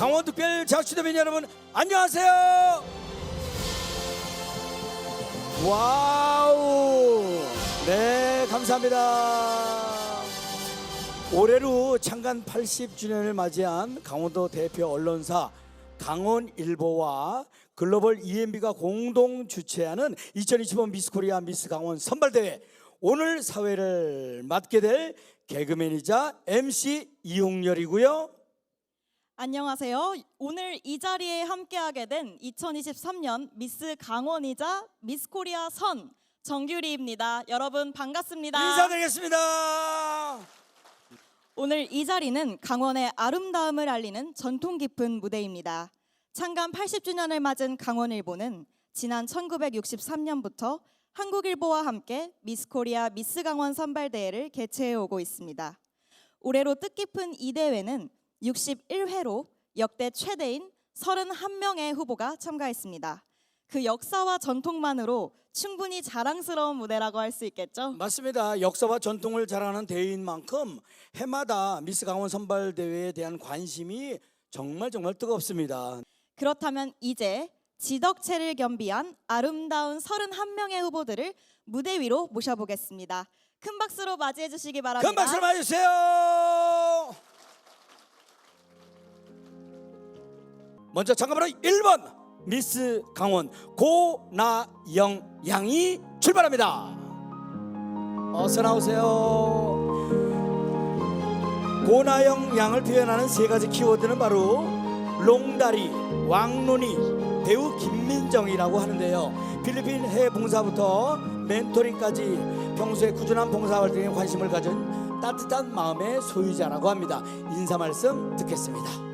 강원특별 자치대변인 여러분 안녕하세요. 와우, 네, 감사합니다. 올해로 창간 80주년을 맞이한 강원도 대표 언론사 강원일보와 글로벌 EMB가 공동 주최하는 2025 미스코리아 미스 강원 선발대회, 오늘 사회를 맡게 될 개그맨이자 MC 이용렬이고요. 안녕하세요. 오늘 이 자리에 함께하게 된 2023년 미스 강원이자 미스 코리아 선 정규리입니다. 여러분 반갑습니다. 인사드리겠습니다. 오늘 이 자리는 강원의 아름다움을 알리는 전통 깊은 무대입니다. 창간 80주년을 맞은 강원일보는 지난 1963년부터 한국일보와 함께 미스 코리아 미스 강원 선발대회를 개최해 오고 있습니다. 올해로 뜻깊은 이 대회는 61회로 역대 최대인 31명의 후보가 참가했습니다. 그 역사와 전통만으로 충분히 자랑스러운 무대라고 할 수 있겠죠? 맞습니다. 역사와 전통을 자랑하는 대회인 만큼 해마다 미스 강원 선발대회에 대한 관심이 정말 뜨겁습니다. 그렇다면 이제 지덕체를 겸비한 아름다운 31명의 후보들을 무대 위로 모셔보겠습니다. 큰 박수로 맞이해 주시기 바랍니다. 큰 박수로 맞이해주세요. 먼저 참가번호 1번 미스 강원 고나영 양이 출발합니다. 어서 나오세요. 고나영 양을 표현하는 세 가지 키워드는 바로 롱다리, 왕눈이, 배우 김민정이라고 하는데요. 필리핀 해외 봉사부터 멘토링까지 평소에 꾸준한 봉사활동에 관심을 가진 따뜻한 마음의 소유자라고 합니다. 인사 말씀 듣겠습니다.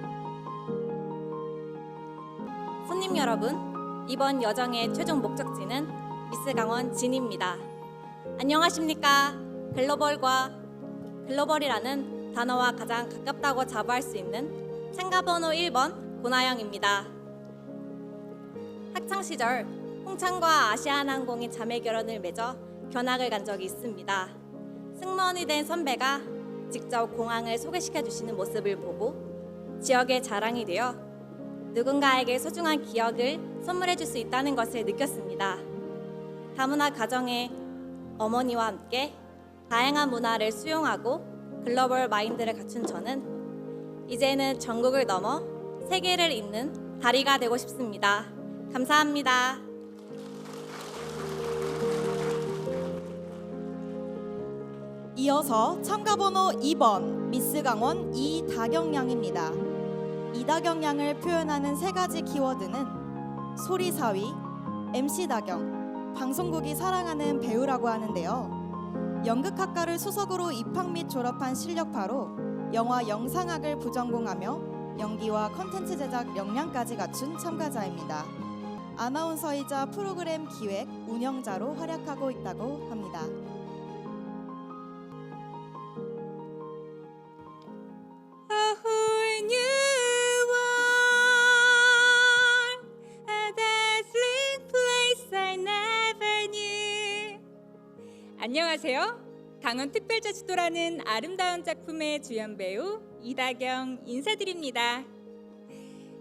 손님 여러분, 이번 여정의 최종 목적지는 미스 강원 진입니다. 안녕하십니까? 글로벌이라는 단어와 가장 가깝다고 자부할 수 있는 참가번호 1번 고나영입니다. 학창시절 홍창과 아시아나항공이 자매결혼을 맺어 견학을 간 적이 있습니다. 승무원이 된 선배가 직접 공항을 소개시켜 주시는 모습을 보고 지역의 자랑이 되어 누군가에게 소중한 기억을 선물해 줄 수 있다는 것을 느꼈습니다. 다문화 가정의 어머니와 함께 다양한 문화를 수용하고 글로벌 마인드를 갖춘 저는 이제는 전국을 넘어 세계를 잇는 다리가 되고 싶습니다. 감사합니다. 이어서 참가번호 2번 미스 강원 이다경 양입니다. 이다경 양을 표현하는 세 가지 키워드는 소리사위, MC다경, 방송국이 사랑하는 배우라고 하는데요. 연극학과를 수석으로 입학 및 졸업한 실력파로 영화 영상학을 부전공하며 연기와 컨텐츠 제작 역량까지 갖춘 참가자입니다. 아나운서이자 프로그램 기획, 운영자로 활약하고 있다고 합니다. 안녕하세요. 강원특별자치도라는 아름다운 작품의 주연 배우 이다경 인사드립니다.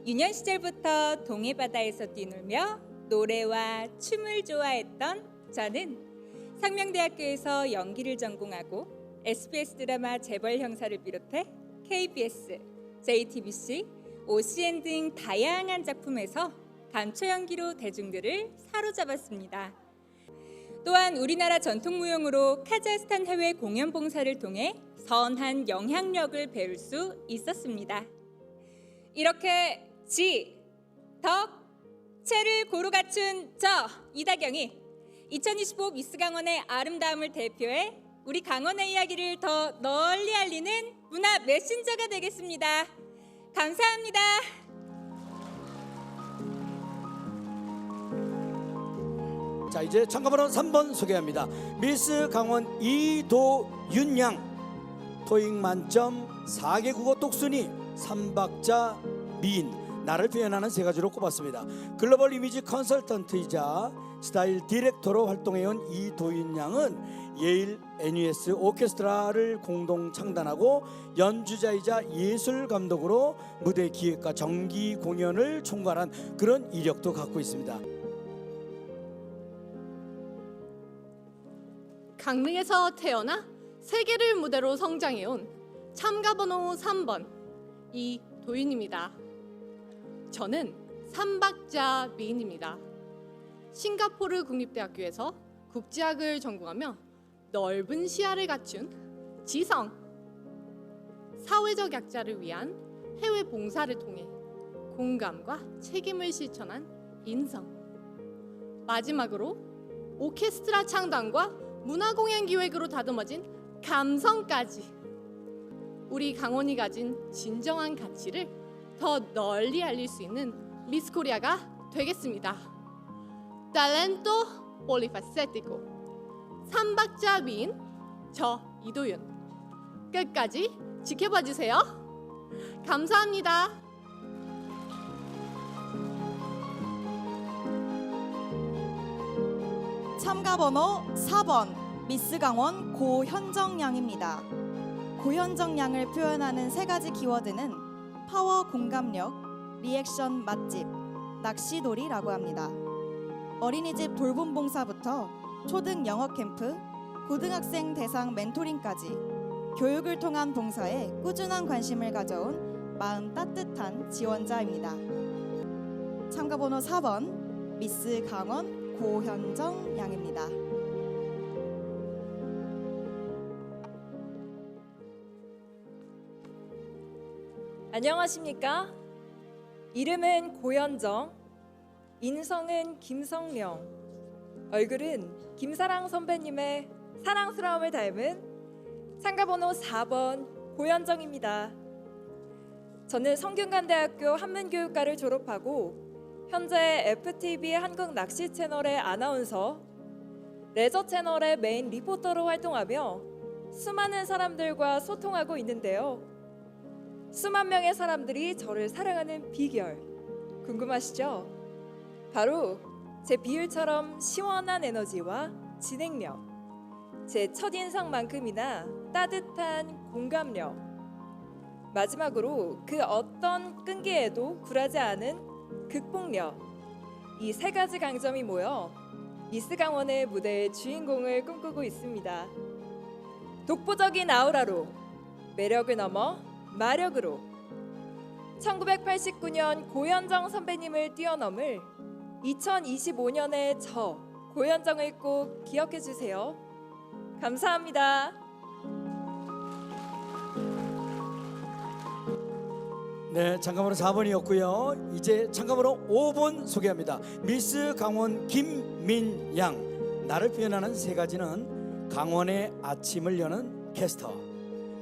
유년 시절부터 동해바다에서 뛰놀며 노래와 춤을 좋아했던 저는 상명대학교에서 연기를 전공하고 SBS 드라마 재벌 형사를 비롯해 KBS, JTBC, OCN 등 다양한 작품에서 감초 연기로 대중들을 사로잡았습니다. 또한 우리나라 전통무용으로 카자흐스탄 해외 공연 봉사를 통해 선한 영향력을 배울 수 있었습니다. 이렇게 지, 덕, 체를 고루 갖춘 저 이다경이 2025 미스 강원의 아름다움을 대표해 우리 강원의 이야기를 더 널리 알리는 문화 메신저가 되겠습니다. 감사합니다. 자, 이제 참가번호 3번 소개합니다. 미스 강원 이도윤 양, 토익 만점, 4개 국어 똑순이, 3박자 미인, 나를 표현하는 세 가지로 꼽았습니다. 글로벌 이미지 컨설턴트이자 스타일 디렉터로 활동해온 이도윤 양은 예일 NUS 오케스트라를 공동 창단하고 연주자이자 예술 감독으로 무대 기획과 정기 공연을 총괄한 그런 이력도 갖고 있습니다. 강릉에서 태어나 세계를 무대로 성장해온 참가번호 3번 이도윤입니다. 저는 삼박자 미인입니다. 싱가포르 국립대학교에서 국제학을 전공하며 넓은 시야를 갖춘 지성, 사회적 약자를 위한 해외 봉사를 통해 공감과 책임을 실천한 인성, 마지막으로 오케스트라 창단과 문화공연 기획으로 다듬어진 감성까지 우리 강원이 가진 진정한 가치를 더 널리 알릴 수 있는 미스 코리아가 되겠습니다. Talento polifacético, 삼박자 미인 저 이도윤, 끝까지 지켜봐 주세요. 감사합니다. 참가 번호 4번 미스 강원 고현정 양입니다. 고현정 양을 표현하는 세 가지 키워드는 파워 공감력, 리액션 맛집, 낚시놀이라고 합니다. 어린이집 돌봄 봉사부터 초등 영어 캠프, 고등학생 대상 멘토링까지 교육을 통한 봉사에 꾸준한 관심을 가져온 마음 따뜻한 지원자입니다. 참가 번호 4번 미스 강원 고현정 양입니다. 안녕하십니까? 이름은 고현정, 인성은 김성령, 얼굴은 김사랑 선배님의 사랑스러움을 닮은 참가번호 4번 고현정입니다. 저는 성균관대학교 한문교육과를 졸업하고 현재 FTV 한국 낚시 채널의 아나운서, 레저 채널의 메인 리포터로 활동하며 수많은 사람들과 소통하고 있는데요. 수만 명의 사람들이 저를 사랑하는 비결 궁금하시죠? 바로 제 비율처럼 시원한 에너지와 진행력, 제 첫인상만큼이나 따뜻한 공감력, 마지막으로 그 어떤 끈기에도 굴하지 않은 극복력, 이 세 가지 강점이 모여 미스 강원의 무대의 주인공을 꿈꾸고 있습니다. 독보적인 아우라로 매력을 넘어 마력으로 1989년 고현정 선배님을 뛰어넘을 2025년의 저 고현정을 꼭 기억해 주세요. 감사합니다. 네, 참가번호 4번이었고요. 이제 참가번호 5번 소개합니다. 미스 강원 김민양. 나를 표현하는 세 가지는 강원의 아침을 여는 캐스터,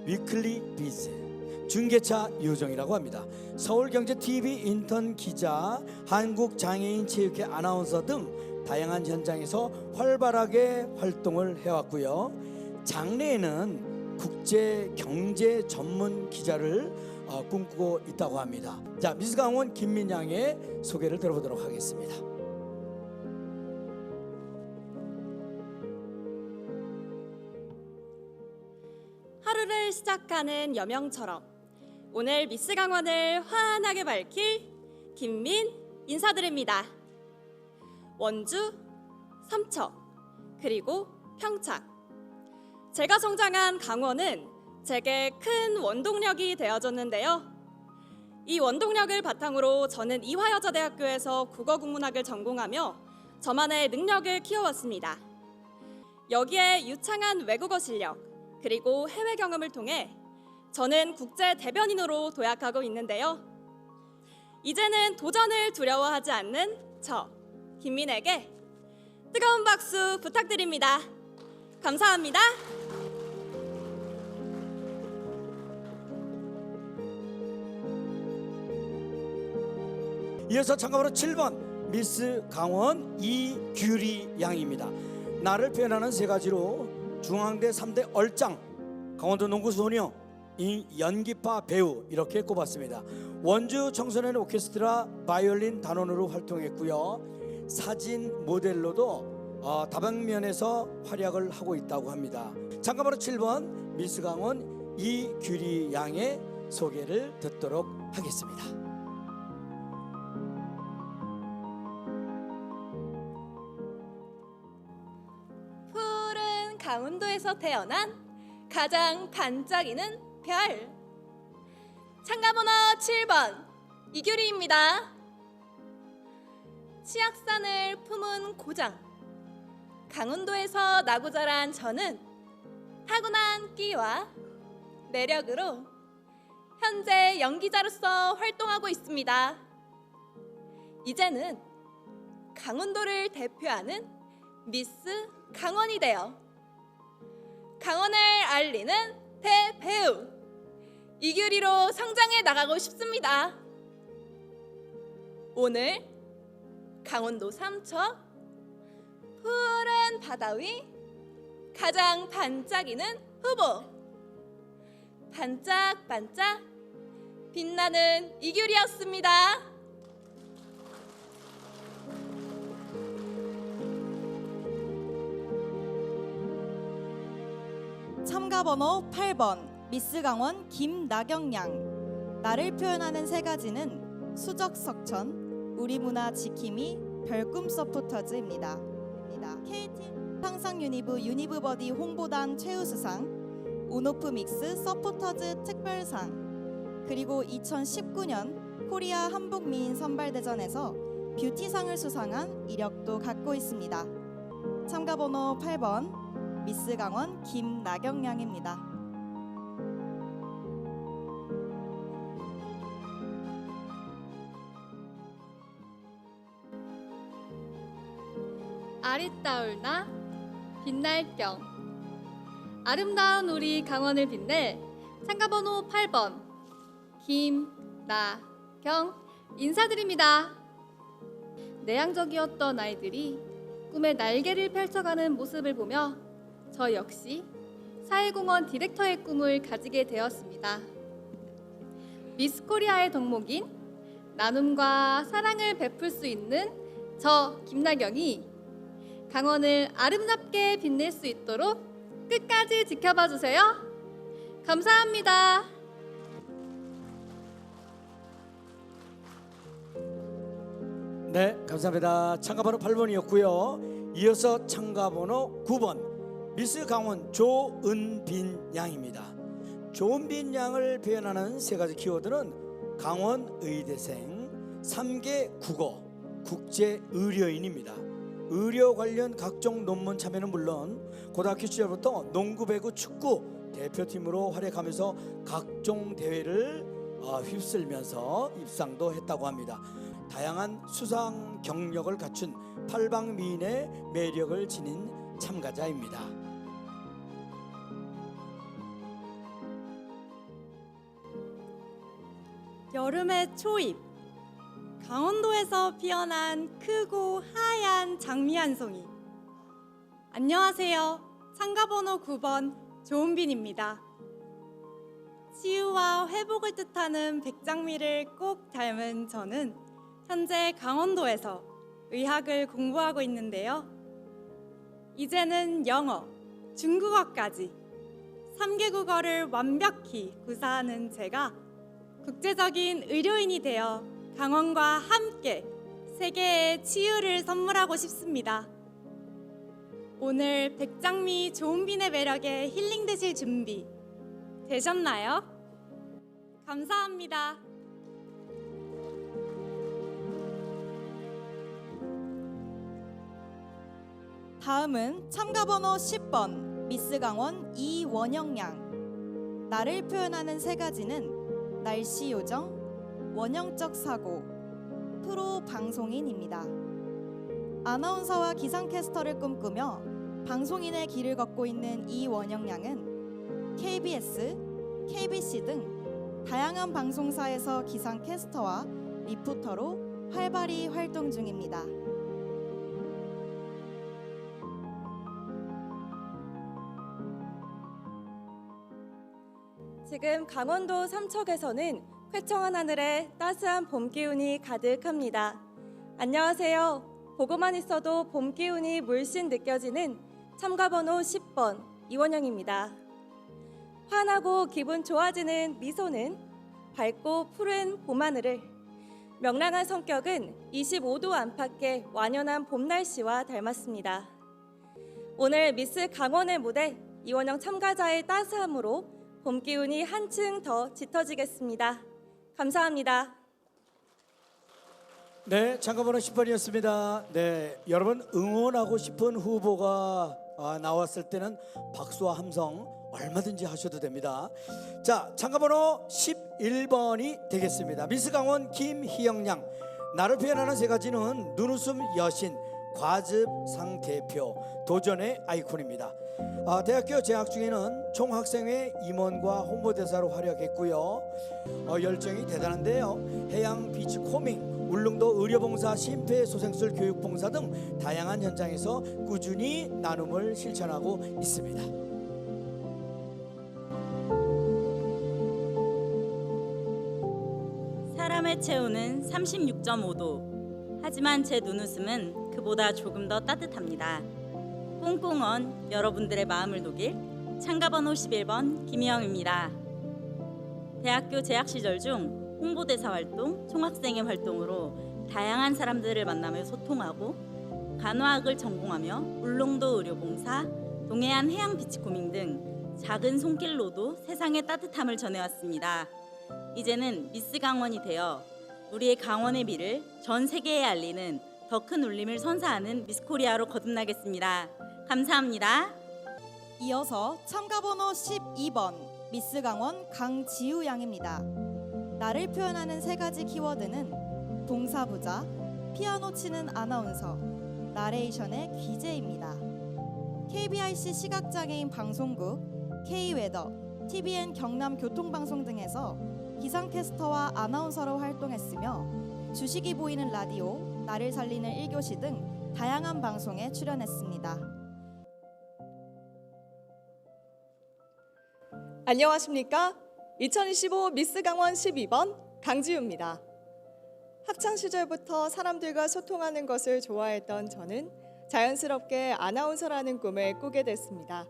위클리 비즈, 중계차 요정이라고 합니다. 서울경제TV 인턴 기자, 한국장애인체육회 아나운서 등 다양한 현장에서 활발하게 활동을 해왔고요. 장래에는 국제경제 전문 기자를 꿈꾸고 있다고 합니다. 자, 미스 강원 김민양의 소개를 들어보도록 하겠습니다. 하루를 시작하는 여명처럼 오늘 미스 강원을 환하게 밝힐 김민 인사드립니다. 원주, 삼척, 그리고 평창. 제가 성장한 강원은 제게 큰 원동력이 되어줬는데요. 이 원동력을 바탕으로 저는 이화여자대학교에서 국어국문학을 전공하며 저만의 능력을 키워왔습니다. 여기에 유창한 외국어 실력, 그리고 해외 경험을 통해 저는 국제 대변인으로 도약하고 있는데요. 이제는 도전을 두려워하지 않는 저 김민에게 뜨거운 박수 부탁드립니다. 감사합니다. 이어서 참가번호 7번 미스 강원 이규리 양입니다. 나를 표현하는 세 가지로 중앙대 3대 얼짱, 강원도 농구 소녀, 이 연기파 배우 이렇게 꼽았습니다. 원주 청소년 오케스트라 바이올린 단원으로 활동했고요. 사진 모델로도 다방면에서 활약을 하고 있다고 합니다. 참가번호 7번 미스 강원 이규리 양의 소개를 듣도록 하겠습니다. 푸른 강원도에서 태어난 가장 반짝이는 별. 참가번호 7번 이규리입니다. 치악산을 품은 고장 강원도에서 나고 자란 저는 타고난 끼와 매력으로 현재 연기자로서 활동하고 있습니다. 이제는 강원도를 대표하는 미스 강원이 되어 강원을 알리는 대배우 이규리로 성장해 나가고 싶습니다. 오늘 강원도 삼척 푸른 바다 위 가장 반짝이는 후보, 반짝반짝 빛나는 이규리였습니다. 참가번호 8번 미스 강원 김나경 양. 나를 표현하는 세 가지는 수적 석천, 우리 문화 지킴이, 별꿈 서포터즈입니다. KT 상상 유니브 버디 홍보단 최우수상, 온오프 믹스 서포터즈 특별상, 그리고 2019년 코리아 한복미인 선발대전에서 뷰티상을 수상한 이력도 갖고 있습니다. 참가번호 8번 미스 강원 김나경 양입니다. 아리따울나 빛날 겸 아름다운 우리 강원을 빛낼 참가번호 8번 김나경 인사드립니다. 내향적이었던 아이들이 꿈의 날개를 펼쳐가는 모습을 보며 저 역시 사회공헌 디렉터의 꿈을 가지게 되었습니다. 미스코리아의 덕목인 나눔과 사랑을 베풀 수 있는 저 김나경이 강원을 아름답게 빛낼 수 있도록 끝까지 지켜봐 주세요. 감사합니다. 네, 감사합니다. 참가번호 8번이었고요. 이어서 참가번호 9번 미스 강원 조은빈 양입니다. 조은빈 양을 표현하는 세 가지 키워드는 강원 의대생, 3개 국어, 국제 의료인입니다. 의료 관련 각종 논문 참여는 물론 고등학교 시절부터 농구, 배구, 축구 대표팀으로 활약하면서 각종 대회를 휩쓸면서 입상도 했다고 합니다. 다양한 수상 경력을 갖춘 팔방미인의 매력을 지닌 참가자입니다. 여름의 초입, 강원도에서 피어난 크고 하얀 장미 한 송이. 안녕하세요. 참가번호 9번 조은빈입니다. 치유와 회복을 뜻하는 백장미를 꼭 닮은 저는 현재 강원도에서 의학을 공부하고 있는데요. 이제는 영어, 중국어까지 3개 국어를 완벽히 구사하는 제가 국제적인 의료인이 되어 강원과 함께 세계의 치유를 선물하고 싶습니다. 오늘 백장미 조은빈의 매력에 힐링되실 준비 되셨나요? 감사합니다. 다음은 참가번호 10번 미스 강원 이원영 양. 나를 표현하는 세 가지는 날씨 요정, 원형적 사고, 프로 방송인입니다. 아나운서와 기상캐스터를 꿈꾸며 방송인의 길을 걷고 있는 이원영 양은 KBS, KBC 등 다양한 방송사에서 기상캐스터와 리포터로 활발히 활동 중입니다. 지금 강원도 삼척에서는 쾌청한 하늘에 따스한 봄 기운이 가득합니다. 안녕하세요. 보고만 있어도 봄 기운이 물씬 느껴지는 참가번호 10번 이원영입니다. 환하고 기분 좋아지는 미소는 밝고 푸른 봄하늘을, 명랑한 성격은 25도 안팎의 완연한 봄 날씨와 닮았습니다. 오늘 미스 강원의 무대 이원영 참가자의 따스함으로 봄 기운이 한층 더 짙어지겠습니다. 감사합니다. 네, 참가번호 10번이었습니다. 네, 여러분 응원하고 싶은 후보가 나왔을 때는 박수와 함성 얼마든지 하셔도 됩니다. 자, 참가번호 11번이 되겠습니다. 미스 강원 김희영 양. 나를 표현하는 세 가지는 눈웃음 여신, 과즙상 대표, 도전의 아이콘입니다. 대학교 재학 중에는 총학생회 임원과 홍보대사로 활약했고요. 열정이 대단한데요. 해양 비치 코밍, 울릉도 의료봉사, 심폐소생술 교육봉사 등 다양한 현장에서 꾸준히 나눔을 실천하고 있습니다. 사람의 체온은 36.5도. 하지만 제 눈웃음은 그보다 조금 더 따뜻합니다. 꽁꽁언 여러분들의 마음을 녹일 참가번호 11번 김희영입니다. 대학교 재학 시절 중 홍보대사 활동, 총학생회 활동으로 다양한 사람들을 만나며 소통하고 간호학을 전공하며 울릉도 의료봉사, 동해안 해양 비치코밍 등 작은 손길로도 세상의 따뜻함을 전해왔습니다. 이제는 미스 강원이 되어 우리의 강원의 미를 전 세계에 알리는 더 큰 울림을 선사하는 미스코리아로 거듭나겠습니다. 감사합니다. 이어서 참가번호 12번 미스 강원 강지우 양입니다. 나를 표현하는 세 가지 키워드는 동사부자, 피아노 치는 아나운서, 나레이션의 귀재입니다. KBIC 시각장애인 방송국, K웨더, TVN 경남 교통방송 등에서 기상캐스터와 아나운서로 활동했으며 주식이 보이는 라디오, 나를 살리는 1교시 등 다양한 방송에 출연했습니다. 안녕하십니까? 2025 미스 강원 12번 강지우입니다. 학창 시절부터 사람들과 소통하는 것을 좋아했던 저는 자연스럽게 아나운서라는 꿈을 꾸게 됐습니다.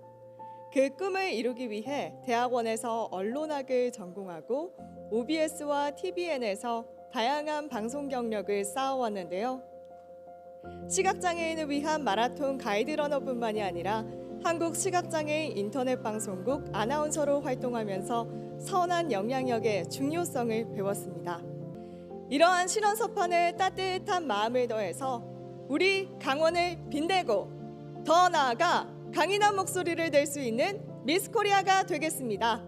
그 꿈을 이루기 위해 대학원에서 언론학을 전공하고 OBS와 TVN에서 다양한 방송 경력을 쌓아왔는데요. 시각장애인을 위한 마라톤 가이드러너뿐만이 아니라 한국 시각장애인 인터넷 방송국 아나운서로 활동하면서 선한 영향력의 중요성을 배웠습니다. 이러한 실언서판에 따뜻한 마음을 더해서 우리 강원을 빛내고 더 나아가 강인한 목소리를 낼 수 있는 미스코리아가 되겠습니다.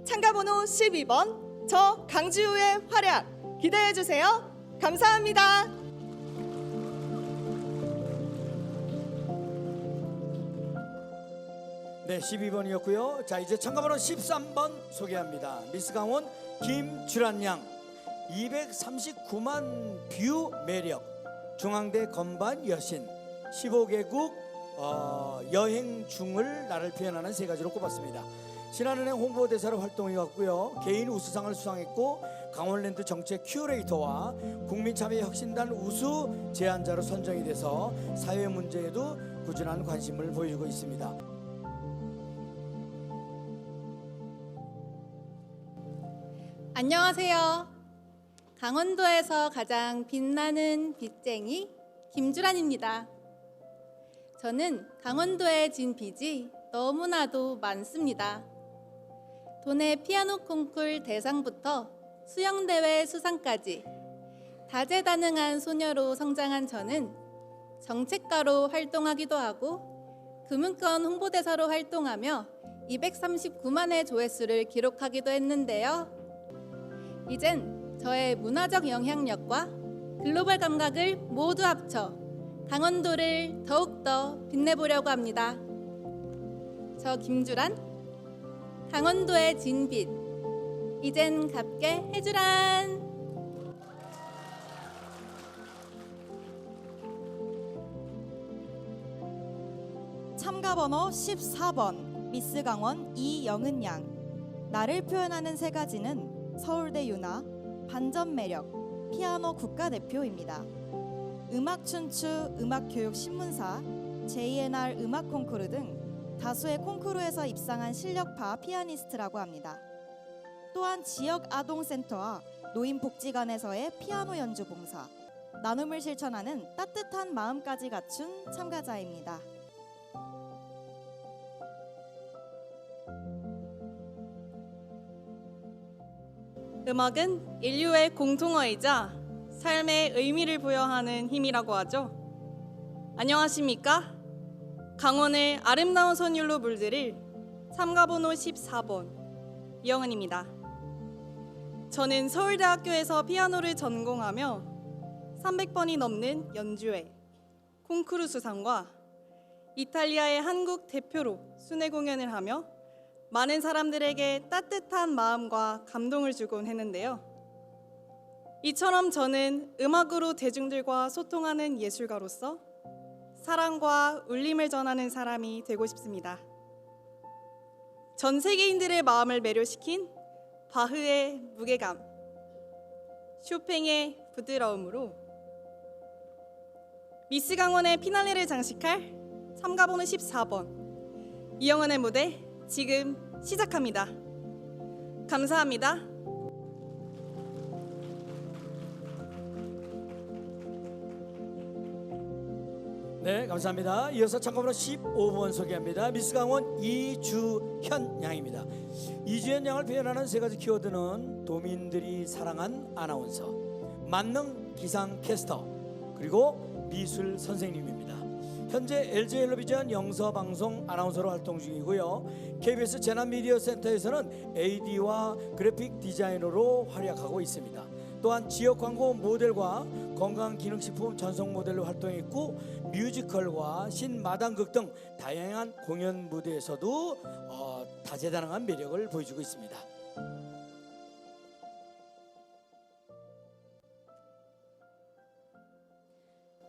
참가번호 12번 저 강지우의 활약 기대해 주세요. 감사합니다. 네, 12번이었고요. 자, 이제 참가번호 13번 소개합니다. 미스 강원 김주란 양. 239만 뷰 매력, 중앙대 건반 여신, 15개국 여행 중을 나를 표현하는 세 가지로 꼽았습니다. 신한은행 홍보대사로 활동해왔고요. 개인 우수상을 수상했고 강원랜드 정책 큐레이터와 국민참여혁신단 우수 제안자로 선정이 돼서 사회 문제에도 꾸준한 관심을 보여주고 있습니다. 안녕하세요. 강원도에서 가장 빛나는 빚쟁이 김주란입니다. 저는 강원도에 진 빚이 너무나도 많습니다. 도내 피아노 콩쿨 대상부터 수영대회 수상까지 다재다능한 소녀로 성장한 저는 정책가로 활동하기도 하고 금융권 홍보대사로 활동하며 239만의 조회수를 기록하기도 했는데요. 이젠 저의 문화적 영향력과 글로벌 감각을 모두 합쳐 강원도를 더욱더 빛내보려고 합니다. 저 김주란, 강원도의 진빛, 이젠 갚게 해주란. 참가번호 14번 미스 강원 이영은 양. 나를 표현하는 세 가지는 서울대 유나, 반전 매력, 피아노 국가대표입니다. 음악춘추, 음악교육신문사, JNR 음악 콩쿠르 등 다수의 콩쿠르에서 입상한 실력파 피아니스트라고 합니다. 또한 지역 아동센터와 노인복지관에서의 피아노 연주 봉사, 나눔을 실천하는 따뜻한 마음까지 갖춘 참가자입니다. 음악은 인류의 공통어이자 삶의 의미를 부여하는 힘이라고 하죠. 안녕하십니까? 강원을 아름다운 선율로 물들일 참가번호 14번 이영은입니다. 저는 서울대학교에서 피아노를 전공하며 300번이 넘는 연주회, 콩쿠르 수상과 이탈리아의 한국 대표로 순회 공연을 하며 많은 사람들에게 따뜻한 마음과 감동을 주곤 했는데요. 이처럼 저는 음악으로 대중들과 소통하는 예술가로서 사랑과 울림을 전하는 사람이 되고 싶습니다. 전 세계인들의 마음을 매료시킨 바흐의 무게감, 쇼팽의 부드러움으로 미스 강원의 피날레를 장식할 참가번호 14번 이영은의 무대 지금 시작합니다. 감사합니다. 네, 감사합니다. 이어서 참가번호 15번 소개합니다. 미스 강원 이주현 양입니다. 이주현 양을 표현하는 세 가지 키워드는 도민들이 사랑한 아나운서, 만능 기상캐스터, 그리고 미술 선생님입니다. 현재 LG텔레비전 영서방송 아나운서로 활동 중이고요. KBS 재난미디어센터에서는 AD와 그래픽 디자이너로 활약하고 있습니다. 또한 지역 광고 모델과 건강기능식품 전속 모델로 활동했고 뮤지컬과 신마당극 등 다양한 공연 무대에서도 다재다능한 매력을 보여주고 있습니다.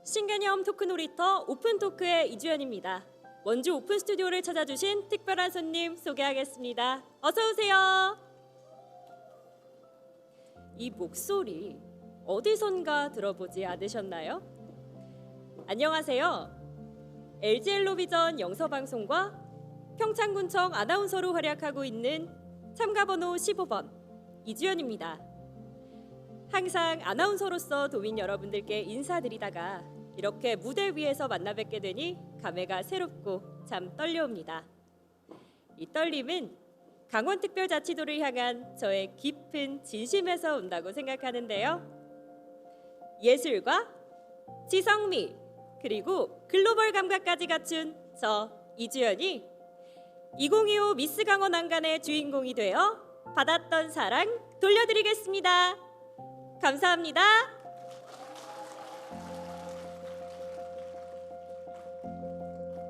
신개념 토크 놀이터 오픈토크의 이주연입니다. 원주 오픈 스튜디오를 찾아주신 특별한 손님 소개하겠습니다. 어서 오세요. 이 목소리 어디선가 들어보지 않으셨나요? 안녕하세요. LG엘로비전 영서방송과 평창군청 아나운서로 활약하고 있는 참가번호 15번 이주연입니다. 항상 아나운서로서 도민 여러분들께 인사드리다가 이렇게 무대 위에서 만나 뵙게 되니 감회가 새롭고 참 떨려옵니다. 이 떨림은 강원특별자치도를 향한 저의 깊은 진심에서 온다고 생각하는데요. 예술과 지성미 그리고 글로벌 감각까지 갖춘 저 이주연이 2025 미스 강원 한간의 주인공이 되어 받았던 사랑 돌려드리겠습니다. 감사합니다.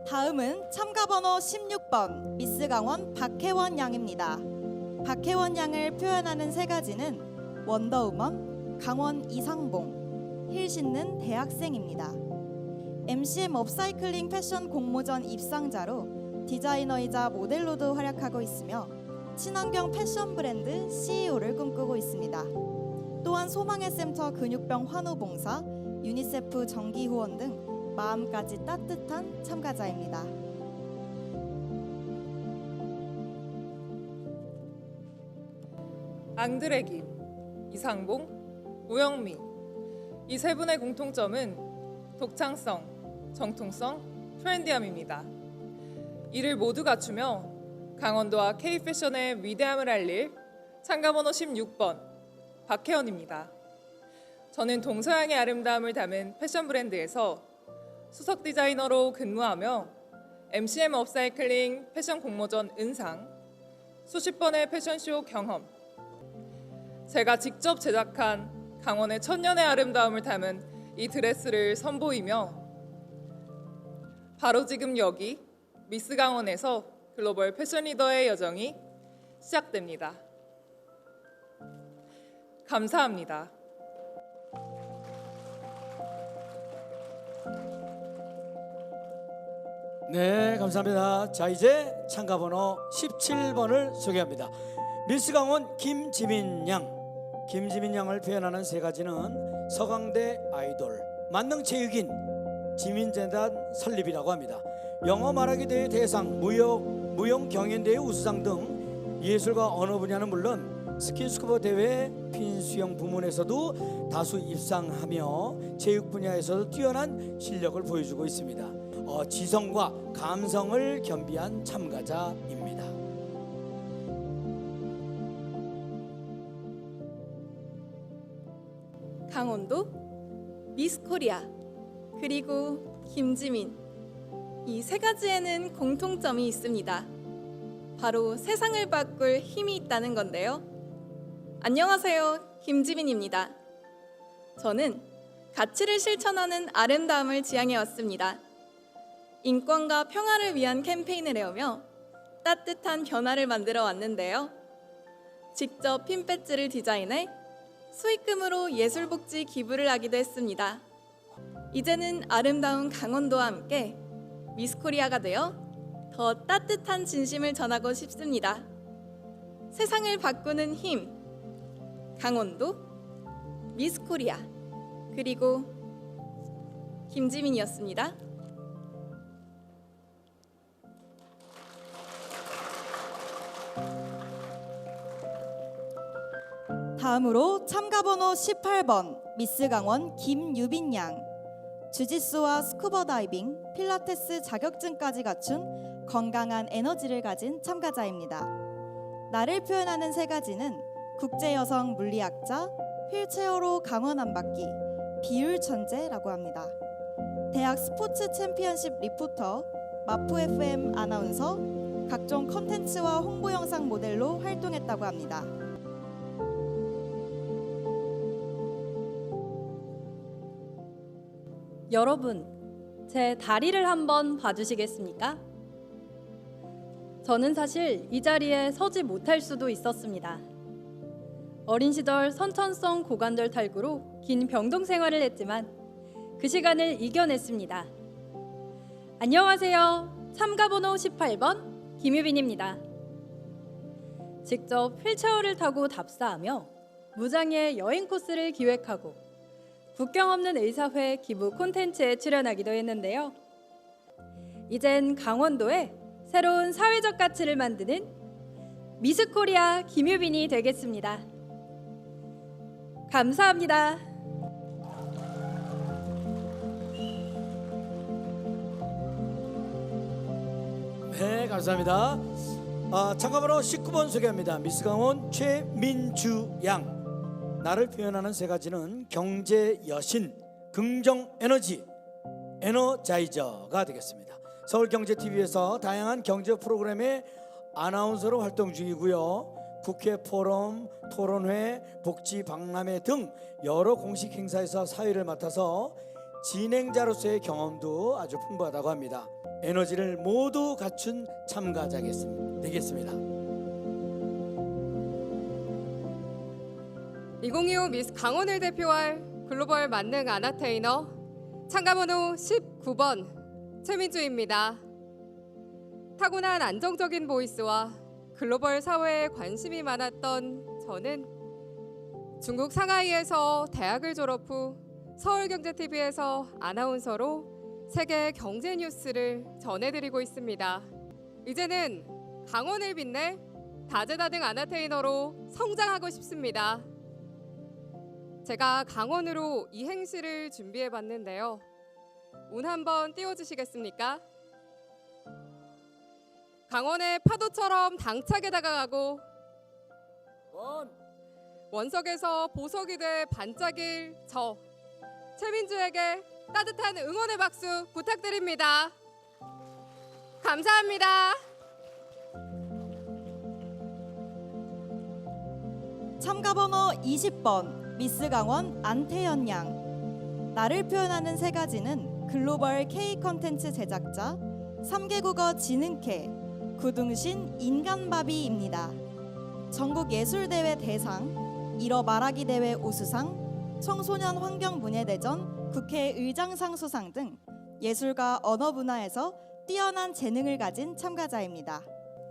다음은 참가번호 16번 미스 강원 박혜원 양입니다. 박혜원 양을 표현하는 세 가지는 원더우먼, 강원 이상봉, 힐 신는 대학생입니다. MCM 업사이클링 패션 공모전 입상자로 디자이너이자 모델로도 활약하고 있으며 친환경 패션 브랜드 CEO를 꿈꾸고 있습니다. 또한 소망의 센터 근육병 환우봉사, 유니세프 정기 후원 등 마음까지 따뜻한 참가자입니다. 앙드레김, 이상봉, 우영미 이 세 분의 공통점은 독창성, 정통성, 트렌디함입니다. 이를 모두 갖추며 강원도와 K패션의 위대함을 알릴 참가번호 16번 박혜원입니다. 저는 동서양의 아름다움을 담은 패션 브랜드에서 수석 디자이너로 근무하며 MCM 업사이클링 패션 공모전 은상, 수십 번의 패션쇼 경험, 제가 직접 제작한 강원의 천년의 아름다움을 담은 이 드레스를 선보이며 바로 지금 여기 미스 강원에서 글로벌 패션 리더의 여정이 시작됩니다. 감사합니다. 네, 감사합니다. 자, 이제 참가번호 17번을 소개합니다. 미스 강원 김지민 양. 김지민 양을 표현하는 세 가지는 서강대 아이돌, 만능체육인 지민재단 설립이라고 합니다. 영어 말하기 대회 대상, 무용경연대회 우수상 등 예술과 언어 분야는 물론 스킨스쿠버 대회 핀수영 부문에서도 다수 입상하며 체육 분야에서도 뛰어난 실력을 보여주고 있습니다. 지성과 감성을 겸비한 참가자입니다. 강원도, 미스코리아, 그리고 김지민. 이 세 가지에는 공통점이 있습니다. 바로 세상을 바꿀 힘이 있다는 건데요. 안녕하세요, 김지민입니다. 저는 가치를 실천하는 아름다움을 지향해 왔습니다. 인권과 평화를 위한 캠페인을 해오며 따뜻한 변화를 만들어 왔는데요. 직접 핀 배지를 디자인해 수익금으로 예술복지 기부를 하기도 했습니다. 이제는 아름다운 강원도와 함께 미스코리아가 되어 더 따뜻한 진심을 전하고 싶습니다. 세상을 바꾸는 힘, 강원도, 미스코리아, 그리고 김지민이었습니다. 다음으로 참가번호 18번 미스 강원 김유빈 양. 주짓수와 스쿠버 다이빙, 필라테스 자격증까지 갖춘 건강한 에너지를 가진 참가자입니다. 나를 표현하는 세 가지는 국제여성 물리학자, 휠체어로 강원 한 바퀴, 비율 천재라고 합니다. 대학 스포츠 챔피언십 리포터, 마프 FM 아나운서, 각종 컨텐츠와 홍보 영상 모델로 활동했다고 합니다. 여러분, 제 다리를 한번 봐주시겠습니까? 저는 사실 이 자리에 서지 못할 수도 있었습니다. 어린 시절 선천성 고관절 탈구로 긴 병동 생활을 했지만 그 시간을 이겨냈습니다. 안녕하세요. 참가번호 18번 김유빈입니다. 직접 휠체어를 타고 답사하며 무장애 여행 코스를 기획하고 국경 없는 의사회 기부 콘텐츠에 출연하기도 했는데요. 이젠 강원도에 새로운 사회적 가치를 만드는 미스코리아 김유빈이 되겠습니다. 감사합니다. 네, 감사합니다. 참가번호 19번 소개합니다. 미스 강원 최민주 양. 나를 표현하는 세 가지는 경제 여신, 긍정 에너지, 에너자이저가 되겠습니다. 서울경제TV에서 다양한 경제 프로그램의 아나운서로 활동 중이고요. 국회 포럼, 토론회, 복지 박람회 등 여러 공식 행사에서 사회를 맡아서 진행자로서의 경험도 아주 풍부하다고 합니다. 에너지를 모두 갖춘 참가자가 되겠습니다. 2025 미스 강원을 대표할 글로벌 만능 아나테이너 참가번호 19번 최민주입니다. 타고난 안정적인 보이스와 글로벌 사회에 관심이 많았던 저는 중국 상하이에서 대학을 졸업 후 서울경제TV에서 아나운서로 세계 경제 뉴스를 전해드리고 있습니다. 이제는 강원을 빛내 다재다능 아나테이너로 성장하고 싶습니다. 제가 강원으로 이행시를 준비해봤는데요. 운 한번 띄워주시겠습니까? 강원의 파도처럼 당차게 다가가고 원석에서 보석이 돼 반짝일 저 최민주에게 따뜻한 응원의 박수 부탁드립니다. 감사합니다. 참가번호 20번 미스 강원 안태현 양. 나를 표현하는 세 가지는 글로벌 K 컨텐츠 제작자, 3개국어 지능캐, 구둥신 인간바비입니다. 전국 예술대회 대상, 일어 말하기 대회 우수상, 청소년 환경문예대전 국회의장상 수상 등 예술과 언어 분야에서 뛰어난 재능을 가진 참가자입니다.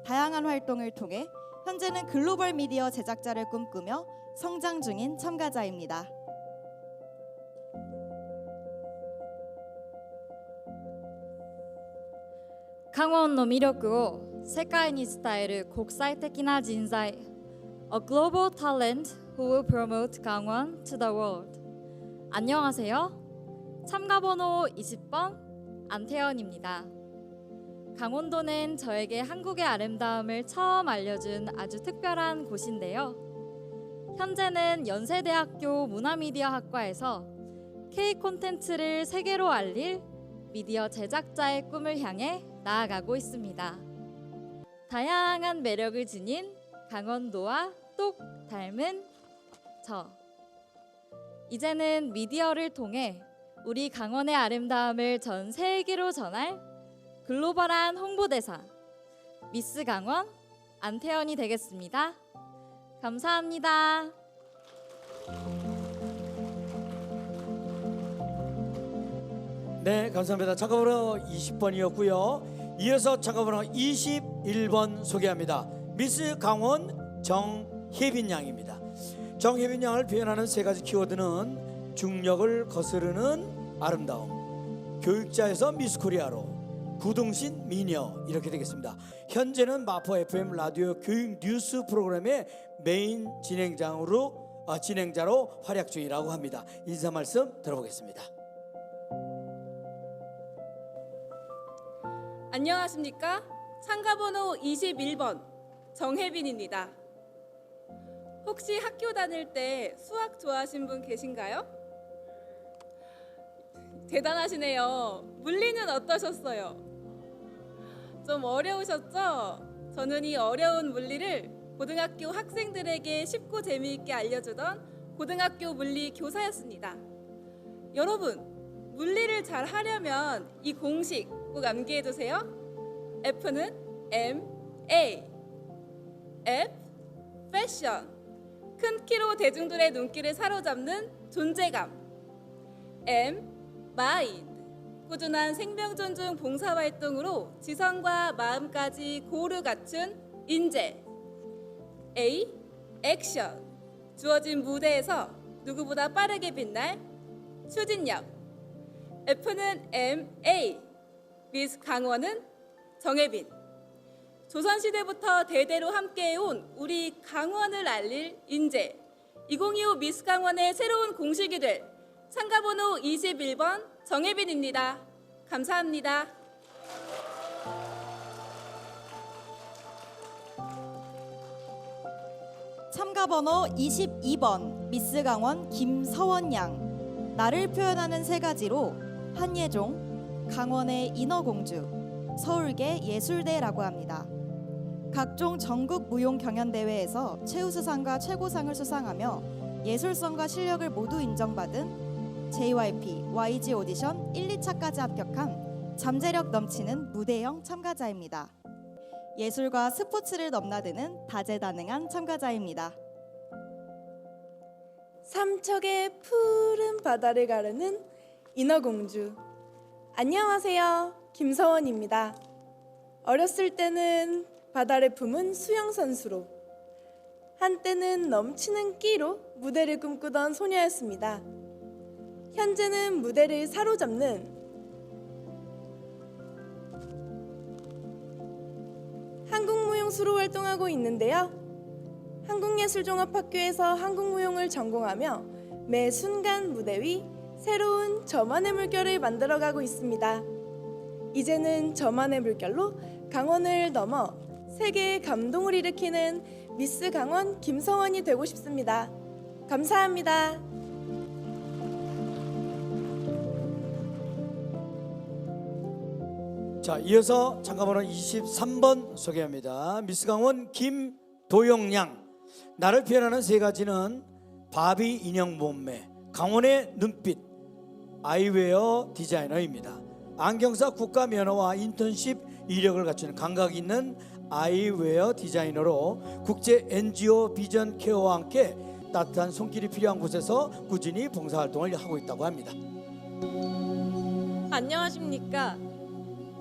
다양한 활동을 통해 현재는 글로벌 미디어 제작자를 꿈꾸며 성장 중인 참가자입니다. 강원の魅力を世界に伝える国際的な人材 A global talent who will promote 강원 to the world. 안녕하세요. 참가번호 20번 안태현입니다. 강원도는 저에게 한국의 아름다움을 처음 알려준 아주 특별한 곳인데요. 현재는 연세대학교 문화미디어학과에서 K 콘텐츠를 세계로 알릴 미디어 제작자의 꿈을 향해 나아가고 있습니다. 다양한 매력을 지닌 강원도와 똑 닮은 저. 이제는 미디어를 통해 우리 강원의 아름다움을 전 세계로 전할 글로벌한 홍보대사 미스 강원 안태현이 되겠습니다. 감사합니다. 네, 감사합니다. 참가번호 20번이었고요. 이어서 참가번호 21번 소개합니다. 미스 강원 정혜빈 양입니다. 정혜빈 양을 표현하는 세 가지 키워드는 중력을 거스르는 아름다움, 교육자에서 미스 코리아로, 구둥신 미녀 이렇게 되겠습니다. 현재는 마포 FM 라디오 교육 뉴스 프로그램의 메인 진행자로 활약 중이라고 합니다. 인사 말씀 들어보겠습니다. 안녕하십니까? 참가번호 21번 정혜빈입니다. 혹시 학교 다닐 때 수학 좋아하신 분 계신가요? 대단하시네요. 물리는 어떠셨어요? 좀 어려우셨죠? 저는 이 어려운 물리를 고등학교 학생들에게 쉽고 재미있게 알려주던 고등학교 물리 교사였습니다. 여러분, 물리를 잘 하려면 이 공식 꼭 암기해 두세요. F는 M, A. F, 패션. 큰 키로 대중들의 눈길을 사로잡는 존재감. M, 마인드. 꾸준한 생명 존중 봉사활동으로 지성과 마음까지 고루 갖춘 인재. A, 액션. 주어진 무대에서 누구보다 빠르게 빛날 추진력. F는 MA. 미스 강원은 정혜빈. 조선시대부터 대대로 함께해온 우리 강원을 알릴 인재. 2025 미스 강원의 새로운 공식이 될 참가번호 21번 정혜빈입니다. 감사합니다. 참가번호 22번 미스 강원 김서원 양. 나를 표현하는 세 가지로 한예종, 강원의 인어공주, 서울계 예술대라고 합니다. 각종 전국 무용 경연 대회에서 최우수상과 최고상을 수상하며 예술성과 실력을 모두 인정받은 JYP, YG 오디션 1, 2차까지 합격한 잠재력 넘치는 무대형 참가자입니다. 예술과 스포츠를 넘나드는 다재다능한 참가자입니다. 삼척의 푸른 바다를 가르는 인어공주. 안녕하세요. 김서원입니다. 어렸을 때는 바다를 품은 수영선수로, 한때는 넘치는 끼로 무대를 꿈꾸던 소녀였습니다. 현재는 무대를 사로잡는 한국무용수로 활동하고 있는데요. 한국예술종합학교에서 한국무용을 전공하며 매 순간 무대 위 새로운 저만의 물결을 만들어가고 있습니다. 이제는 저만의 물결로 강원을 넘어 세계의 감동을 일으키는 미스 강원 김서원이 되고 싶습니다. 감사합니다. 자, 이어서 참가번호 23번 소개합니다. 미스 강원 김도영 양. 나를 표현하는 세 가지는 바비 인형 몸매, 강원의 눈빛, 아이웨어 디자이너입니다. 안경사 국가 면허와 인턴십 이력을 갖추는 감각 있는 아이웨어 디자이너로 국제 NGO 비전 케어와 함께 따뜻한 손길이 필요한 곳에서 꾸준히 봉사활동을 하고 있다고 합니다. 안녕하십니까?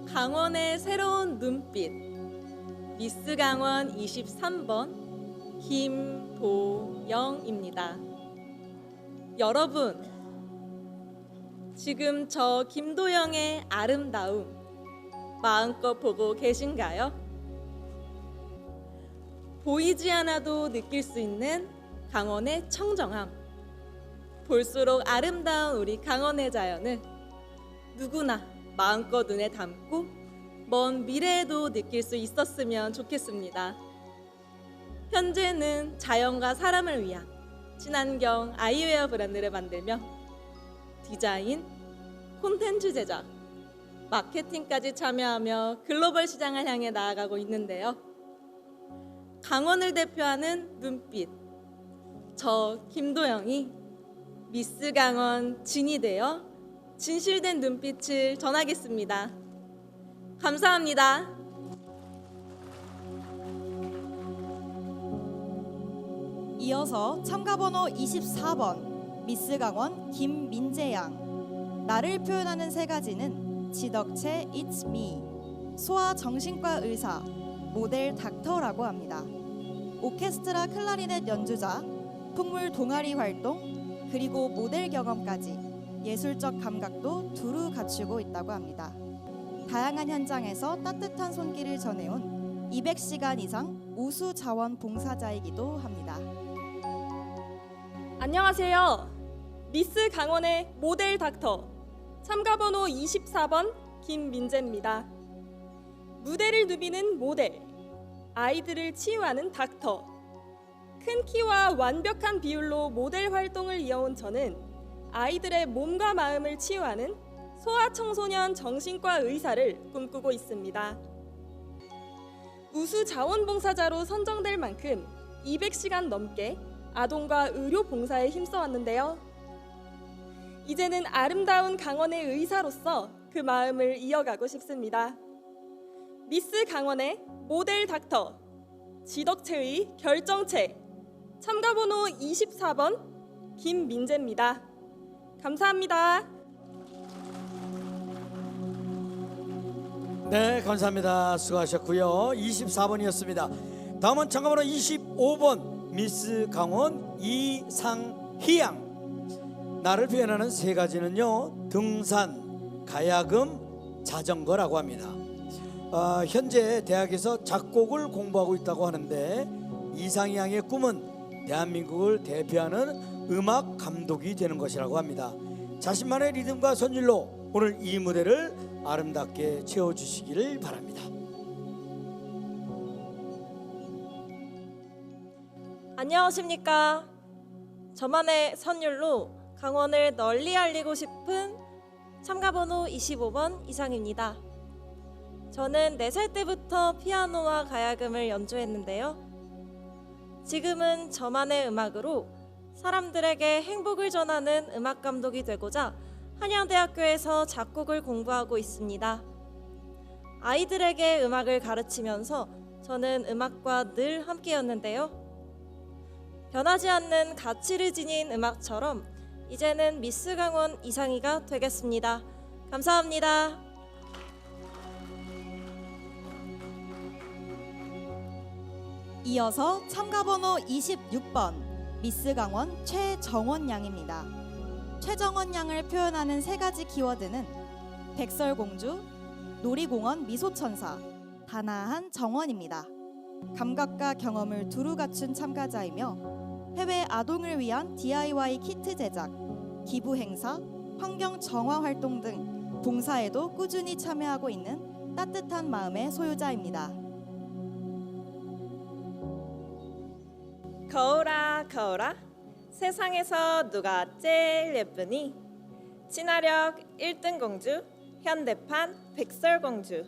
강원의 새로운 눈빛 미스 강원 23번 김도영입니다. 여러분, 지금 저 김도영의 아름다움 마음껏 보고 계신가요? 보이지 않아도 느낄 수 있는 강원의 청정함. 볼수록 아름다운 우리 강원의 자연을 누구나 마음껏 눈에 담고 먼 미래에도 느낄 수 있었으면 좋겠습니다. 현재는 자연과 사람을 위한 친환경 아이웨어 브랜드를 만들며 디자인, 콘텐츠 제작, 마케팅까지 참여하며 글로벌 시장을 향해 나아가고 있는데요. 강원을 대표하는 눈빛, 저 김도영이 미스 강원 진이 되어 진실된 눈빛을 전하겠습니다. 감사합니다. 이어서 참가번호 24번 미스 강원 김민재양. 나를 표현하는 세 가지는 지덕체 It's Me, 소아 정신과 의사, 모델 닥터라고 합니다. 오케스트라 클라리넷 연주자, 풍물 동아리 활동, 그리고 모델 경험까지 예술적 감각도 두루 갖추고 있다고 합니다. 다양한 현장에서 따뜻한 손길을 전해온 200시간 이상 우수 자원 봉사자이기도 합니다. 안녕하세요. 미스 강원의 모델 닥터 참가번호 24번 김민재입니다. 무대를 누비는 모델, 아이들을 치유하는 닥터. 큰 키와 완벽한 비율로 모델 활동을 이어온 저는 아이들의 몸과 마음을 치유하는 소아청소년 정신과 의사를 꿈꾸고 있습니다. 우수 자원봉사자로 선정될 만큼 200시간 넘게 아동과 의료 봉사에 힘써왔는데요. 이제는 아름다운 강원의 의사로서 그 마음을 이어가고 싶습니다. 미스 강원의 모델 닥터, 지덕체의 결정체, 참가번호 24번 김민재입니다. 감사합니다. 네, 감사합니다. 수고하셨고요. 24번이었습니다. 다음은 참가번호 25번 미스 강원 이상희양. 나를 표현하는 세 가지는요, 등산, 가야금, 자전거라고 합니다. 현재 대학에서 작곡을 공부하고 있다고 하는데 이상희 양의 꿈은 대한민국을 대표하는 음악 감독이 되는 것이라고 합니다. 자신만의 리듬과 선율로 오늘 이 무대를 아름답게 채워주시기를 바랍니다. 안녕하십니까. 저만의 선율로 강원을 널리 알리고 싶은 참가번호 25번 이상입니다. 저는 4살 때부터 피아노와 가야금을 연주했는데요. 지금은 저만의 음악으로 사람들에게 행복을 전하는 음악 감독이 되고자 한양대학교에서 작곡을 공부하고 있습니다. 아이들에게 음악을 가르치면서 저는 음악과 늘 함께였는데요. 변하지 않는 가치를 지닌 음악처럼 이제는 미스 강원 이상희가 되겠습니다. 감사합니다. 이어서 참가번호 26번 미스 강원 최정원 양입니다. 최정원 양을 표현하는 세 가지 키워드는 백설공주, 놀이공원 미소천사, 다나한 정원입니다. 감각과 경험을 두루 갖춘 참가자이며 해외 아동을 위한 DIY 키트 제작, 기부 행사, 환경 정화 활동 등 봉사에도 꾸준히 참여하고 있는 따뜻한 마음의 소유자입니다. 거울아 거울아, 세상에서 누가 제일 예쁘니? 친화력 1등 공주, 현대판 백설공주.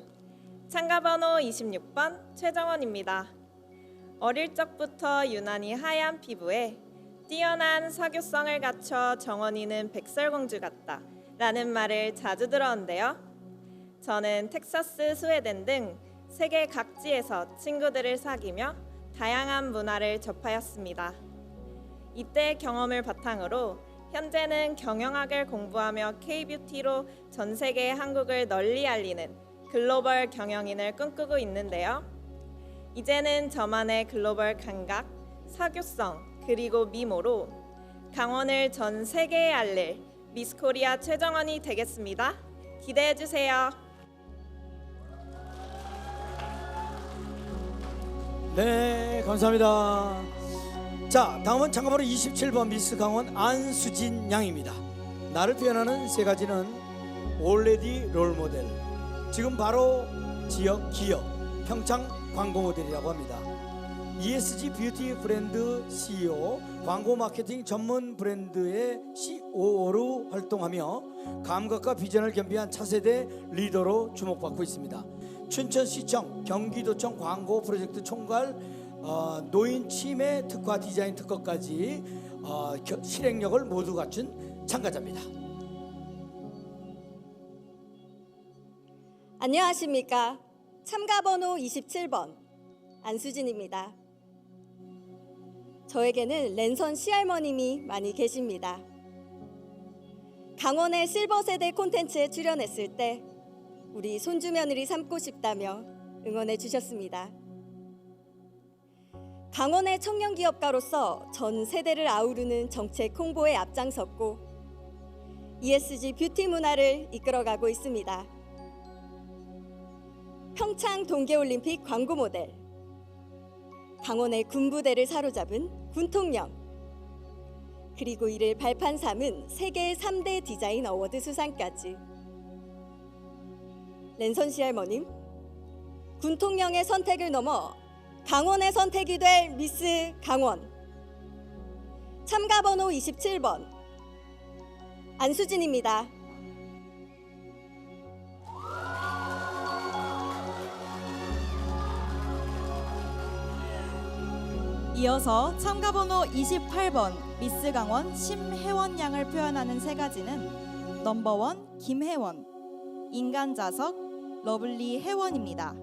참가번호 26번 최정원입니다. 어릴 적부터 유난히 하얀 피부에 뛰어난 사교성을 갖춰 정원이는 백설공주 같다 라는 말을 자주 들었는데요. 저는 텍사스, 스웨덴 등 세계 각지에서 친구들을 사귀며 다양한 문화를 접하였습니다. 이때 경험을 바탕으로 현재는 경영학을 공부하며 K-뷰티로 전 세계 한국을 널리 알리는 글로벌 경영인을 꿈꾸고 있는데요. 이제는 저만의 글로벌 감각, 사교성, 그리고 미모로 강원을 전 세계에 알릴 미스 코리아 최정원이 되겠습니다. 기대해 주세요. 네, 감사합니다. 자, 다음은 참가번호 27번 미스 강원 안수진 양입니다. 나를 표현하는 세 가지는 already 롤모델, 지금 바로 지역 기업, 평창 광고 모델이라고 합니다. ESG 뷰티 브랜드 CEO, 광고 마케팅 전문 브랜드의 COO로 활동하며 감각과 비전을 겸비한 차세대 리더로 주목받고 있습니다. 춘천시청, 경기도청 광고 프로젝트 총괄, 노인 치매 특화 디자인 특허까지 실행력을 모두 갖춘 참가자입니다. 안녕하십니까. 참가번호 27번 안수진입니다. 저에게는 랜선 시할머님이 많이 계십니다. 강원의 실버세대 콘텐츠에 출연했을 때 우리 손주며느리 삼고 싶다며 응원해 주셨습니다. 강원의 청년기업가로서 전 세대를 아우르는 정책 홍보에 앞장섰고 ESG 뷰티 문화를 이끌어가고 있습니다. 평창 동계올림픽 광고 모델, 강원의 군부대를 사로잡은 군통령, 그리고 이를 발판 삼은 세계 3대 디자인 어워드 수상까지. 랜선 시할머님, 군통령의 선택을 넘어 강원의 선택이 될 미스 강원, 참가번호 27번 안수진입니다. 이어서 참가번호 28번 미스 강원 심혜원 양을 표현하는 세 가지는 넘버원 김혜원, 인간자석 러블리 혜원입니다.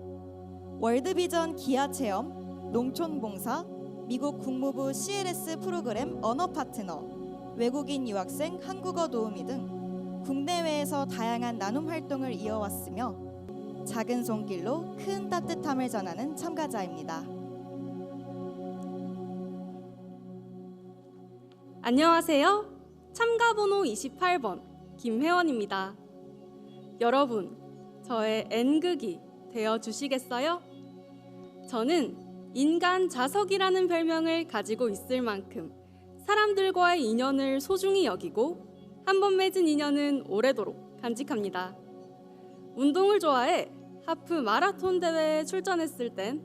월드비전 기아체험, 농촌봉사, 미국 국무부 CLS 프로그램 언어파트너, 외국인 유학생 한국어 도우미 등 국내외에서 다양한 나눔 활동을 이어왔으며 작은 손길로 큰 따뜻함을 전하는 참가자입니다. 안녕하세요. 참가번호 28번 김혜원입니다. 여러분, 저의 N극이 되어주시겠어요? 저는 인간 자석이라는 별명을 가지고 있을 만큼 사람들과의 인연을 소중히 여기고 한 번 맺은 인연은 오래도록 간직합니다. 운동을 좋아해 하프 마라톤 대회에 출전했을 땐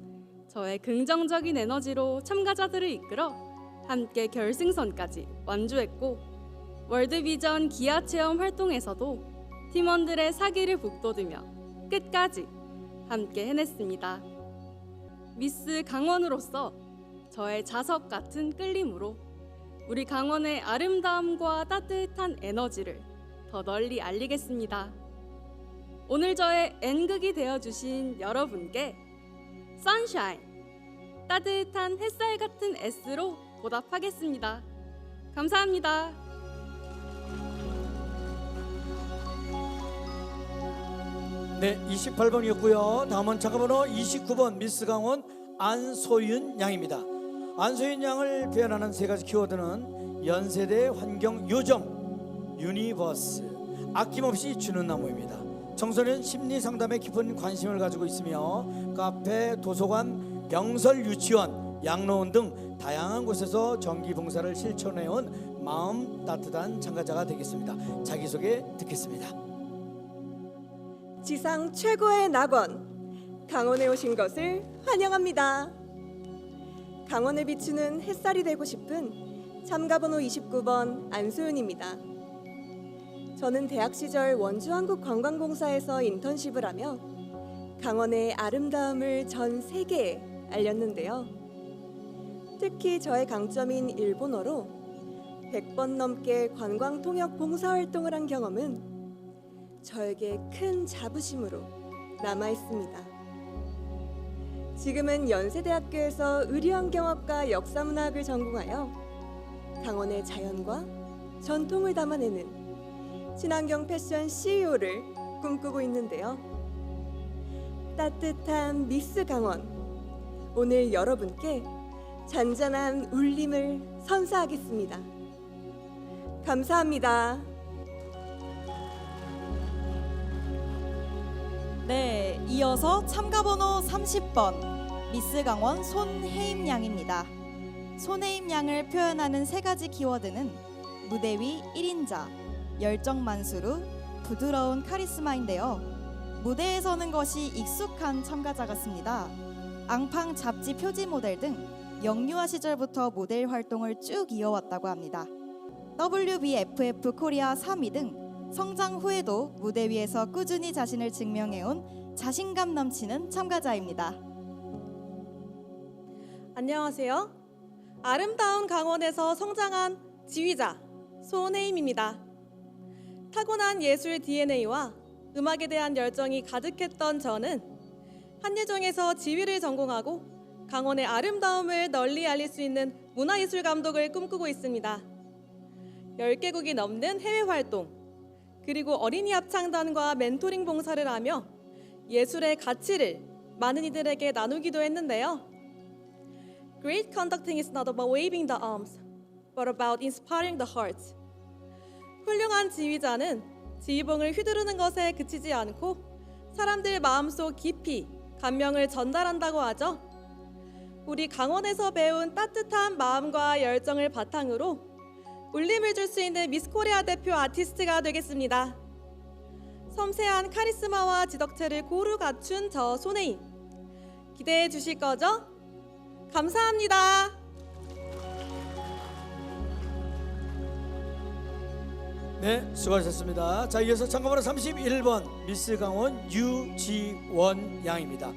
저의 긍정적인 에너지로 참가자들을 이끌어 함께 결승선까지 완주했고, 월드비전 기아체험 활동에서도 팀원들의 사기를 북돋으며 끝까지 함께 해냈습니다. 미스 강원으로서 저의 자석 같은 끌림으로 우리 강원의 아름다움과 따뜻한 에너지를 더 널리 알리겠습니다. 오늘 저의 N극이 되어주신 여러분께 선샤인, 따뜻한 햇살 같은 S로 보답하겠습니다. 감사합니다. 네, 28번이었고요. 다음은 참가번호 29번 미스 강원 안소윤 양입니다. 안소윤 양을 표현하는 세 가지 키워드는 연세대 환경 요정, 유니버스, 아낌없이 주는 나무입니다. 청소년 심리 상담에 깊은 관심을 가지고 있으며 카페, 도서관, 병설 유치원, 양로원 등 다양한 곳에서 정기 봉사를 실천해온 마음 따뜻한 참가자가 되겠습니다. 자기소개 듣겠습니다. 지상 최고의 낙원, 강원에 오신 것을 환영합니다. 강원에 비추는 햇살이 되고 싶은 참가번호 29번 안소윤입니다. 저는 대학 시절 원주한국관광공사에서 인턴십을 하며 강원의 아름다움을 전 세계에 알렸는데요. 특히 저의 강점인 일본어로 100번 넘게 관광 통역 봉사활동을 한 경험은 저에게 큰 자부심으로 남아있습니다. 지금은 연세대학교에서 의료환경학과 역사문화학을 전공하여 강원의 자연과 전통을 담아내는 친환경 패션 CEO를 꿈꾸고 있는데요. 따뜻한 미스 강원, 오늘 여러분께 잔잔한 울림을 선사하겠습니다. 감사합니다. 네, 이어서 참가번호 30번 미스 강원 손혜임 양입니다. 손혜임 양을 표현하는 세 가지 키워드는 무대 위 1인자, 열정 만수르, 부드러운 카리스마인데요. 무대에 서는 것이 익숙한 참가자 같습니다. 앙팡 잡지 표지 모델 등 영유아 시절부터 모델 활동을 쭉 이어왔다고 합니다. WBFF 코리아 3위 등 성장 후에도 무대 위에서 꾸준히 자신을 증명해온 자신감 넘치는 참가자입니다. 안녕하세요. 아름다운 강원에서 성장한 지휘자 손혜임입니다. 타고난 예술 DNA와 음악에 대한 열정이 가득했던 저는 한예종에서 지휘를 전공하고 강원의 아름다움을 널리 알릴 수 있는 문화예술 감독을 꿈꾸고 있습니다. 10개국이 넘는 해외 활동, 그리고 어린이 합창단과 멘토링 봉사를 하며 예술의 가치를 많은 이들에게 나누기도 했는데요. Great conducting is not about waving the arms, but about inspiring the heart. 훌륭한 지휘자는 지휘봉을 휘두르는 것에 그치지 않고 사람들 마음속 깊이 감명을 전달한다고 하죠. 우리 강원에서 배운 따뜻한 마음과 열정을 바탕으로 울림을 줄 수 있는 미스 코리아 대표 아티스트가 되겠습니다. 섬세한 카리스마와 지덕체를 고루 갖춘 저 손혜임, 기대해 주실 거죠? 감사합니다. 네, 수고하셨습니다. 자, 이어서 참가번호 31번 미스 강원 유지원 양입니다.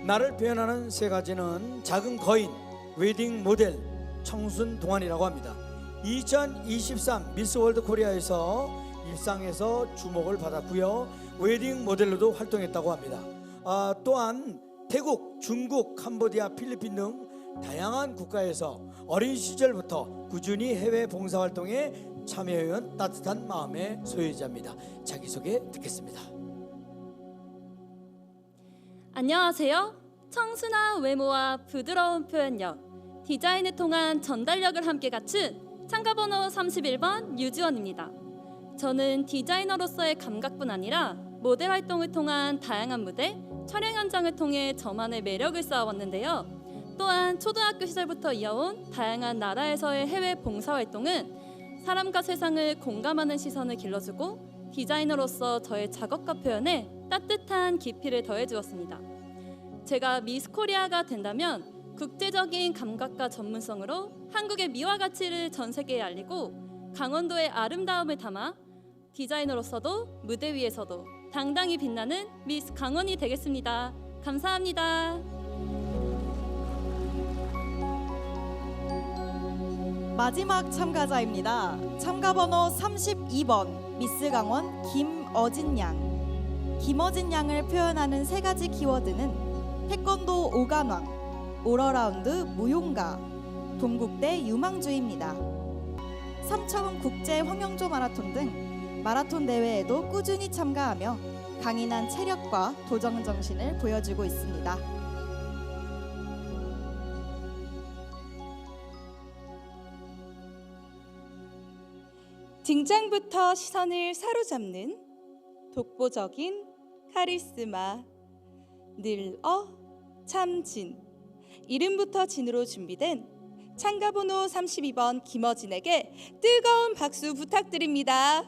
나를 표현하는 세 가지는 작은 거인, 웨딩 모델, 청순 동안이라고 합니다. 2023 미스 월드 코리아에서 일상에서 주목을 받았고요. 웨딩 모델로도 활동했다고 합니다. 또한 태국, 중국, 캄보디아, 필리핀 등 다양한 국가에서 어린 시절부터 꾸준히 해외 봉사활동에 참여해온 따뜻한 마음의 소유자입니다. 자기소개 듣겠습니다. 안녕하세요. 청순한 외모와 부드러운 표현력, 디자인을 통한 전달력을 함께 갖춘 참가번호 31번 유지원입니다. 저는 디자이너로서의 감각뿐 아니라 모델 활동을 통한 다양한 무대, 촬영 현장을 통해 저만의 매력을 쌓아왔는데요. 또한 초등학교 시절부터 이어온 다양한 나라에서의 해외 봉사활동은 사람과 세상을 공감하는 시선을 길러주고 디자이너로서 저의 작업과 표현에 따뜻한 깊이를 더해주었습니다. 제가 미스 코리아가 된다면 국제적인 감각과 전문성으로 한국의 미와 가치를 전 세계에 알리고 강원도의 아름다움을 담아 디자이너로서도 무대 위에서도 당당히 빛나는 미스 강원이 되겠습니다. 감사합니다. 마지막 참가자입니다. 참가번호 32번 미스 강원 김어진 양. 김어진 양을 표현하는 세 가지 키워드는 태권도 5관왕, 올어라운드 무용가, 동국대 유망주입니다. 삼차원 국제 황영조 마라톤 등 마라톤 대회에도 꾸준히 참가하며 강인한 체력과 도전 정신을 보여주고 있습니다. 등장부터 시선을 사로잡는 독보적인 카리스마, 늘어 참진. 이름부터 진으로 준비된 참가번호 32번 김어진에게 뜨거운 박수 부탁드립니다.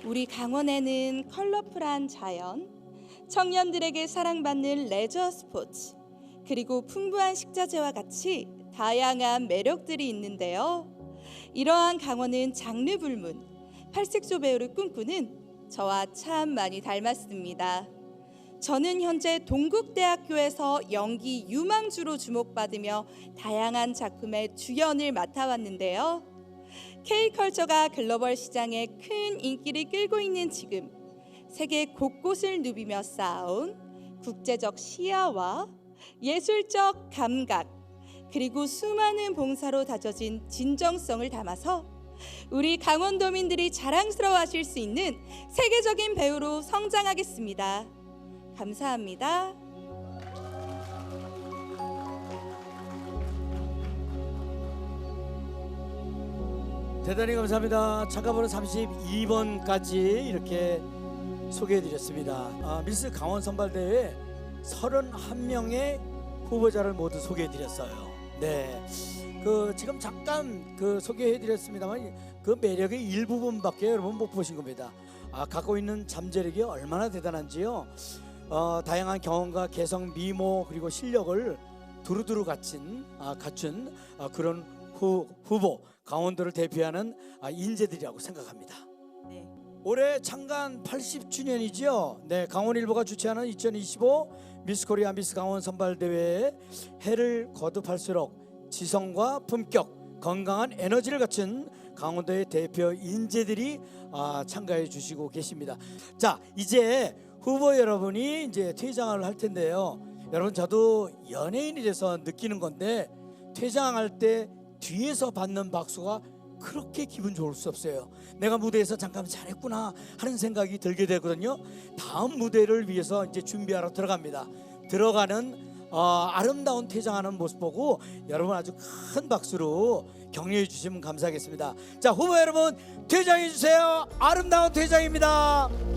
우리 강원에는 컬러풀한 자연, 청년들에게 사랑받는 레저 스포츠, 그리고 풍부한 식자재와 같이 다양한 매력들이 있는데요. 이러한 강원은 장르 불문, 팔색조 배우를 꿈꾸는 저와 참 많이 닮았습니다. 저는 현재 동국대학교에서 연기 유망주로 주목받으며 다양한 작품의 주연을 맡아왔는데요. K컬처가 글로벌 시장에 큰 인기를 끌고 있는 지금 세계 곳곳을 누비며 쌓아온 국제적 시야와 예술적 감각, 그리고 수많은 봉사로 다져진 진정성을 담아서 우리 강원도민들이 자랑스러워하실 수 있는 세계적인 배우로 성장하겠습니다. 감사합니다. 대단히 감사합니다. 참가번호 32번까지 이렇게 소개해드렸습니다. 미스 강원 선발대회 31명의 후보자를 모두 소개해드렸어요. 네, 지금 잠깐 소개해드렸습니다만 그 매력의 일부분밖에 여러분 못 보신 겁니다. 갖고 있는 잠재력이 얼마나 대단한지요. 다양한 경험과 개성, 미모 그리고 실력을 두루두루 갖춘 그런 후보, 강원도를 대표하는 인재들이라고 생각합니다. 네. 올해 창간 80주년이죠. 네, 강원일보가 주최하는 2025 미스코리아 미스 강원 선발대회에 해를 거듭할수록 지성과 품격, 건강한 에너지를 갖춘 강원도의 대표 인재들이 참가해 주시고 계십니다. 자, 이제 후보 여러분이 이제 퇴장을 할 텐데요. 여러분, 저도 연예인이 돼서 느끼는 건데 퇴장할 때 뒤에서 받는 박수가 그렇게 기분 좋을 수 없어요. 내가 무대에서 잠깐 잘했구나 하는 생각이 들게 되거든요. 다음 무대를 위해서 이제 준비하러 들어갑니다. 들어가는 아름다운 퇴장하는 모습 보고 여러분 아주 큰 박수로 격려해 주시면 감사하겠습니다. 자, 후보 여러분 퇴장해 주세요. 아름다운 퇴장입니다.